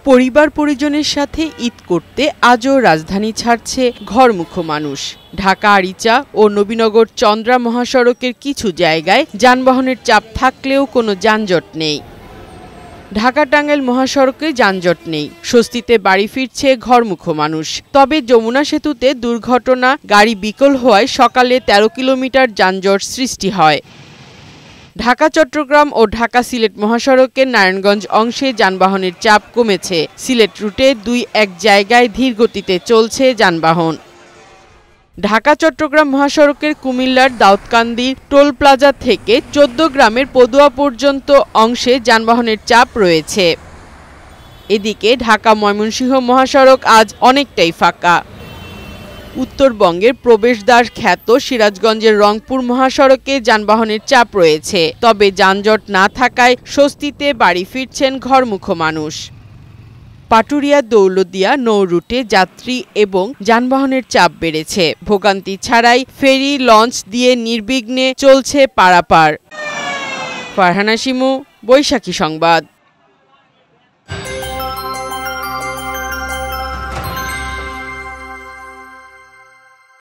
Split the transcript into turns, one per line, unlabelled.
পরিবার পরিজনের সাথে ঈদ করতে আজও রাজধানী ছাড়ছে ঘরমুখো মানুষ। ঢাকা আরিচা ও নবীনগর চন্দ্রা মহাসড়কের কিছু জায়গায় যানবাহনের চাপ থাকলেও কোনো যানজট নেই। ঢাকা টাঙ্গাইল মহাসড়কে যানজট নেই, স্বস্তিতে বাড়ি ফিরছে ঘরমুখো মানুষ। তবে যমুনা সেতুতে দুর্ঘটনা, গাড়ি বিকল হওয়ায় সকালে ১৩ কিলোমিটার যানজট সৃষ্টি হয়। ঢাকা চট্টগ্রাম ও ঢাকা সিলেট মহাসড়কের নারায়ণগঞ্জ অংশে যানবাহনের চাপ কমেছে। সিলেট রুটে ২-১ জায়গায় ধীর গতিতে চলছে যানবাহন। ঢাকা চট্টগ্রাম মহাসড়কের কুমিল্লার দাউদকান্দি টোল প্লাজা থেকে ১৪ গ্রামের পদুয়া পর্যন্ত অংশে যানবাহনের চাপ রয়েছে। এদিকে ঢাকা ময়মনসিংহ মহাসড়ক আজ অনেকটাই ফাঁকা। উত্তরবঙ্গের প্রবেশদ্বার খ্যাত সিরাজগঞ্জের রংপুর মহাসড়কে যানবাহনের চাপ রয়েছে, তবে যানজট না থাকায় স্বস্তিতে বাড়ি ফিরছেন ঘরমুখো মানুষ। পাটুরিয়া দৌলতদিয়া নৌ রুটে যাত্রী এবং যানবাহনের চাপ বেড়েছে। ভোগান্তি ছাড়াই ফেরি, লঞ্চ দিয়ে নির্বিঘ্নে চলছে পারাপার। ফারহানা শিমু, বৈশাখী সংবাদ।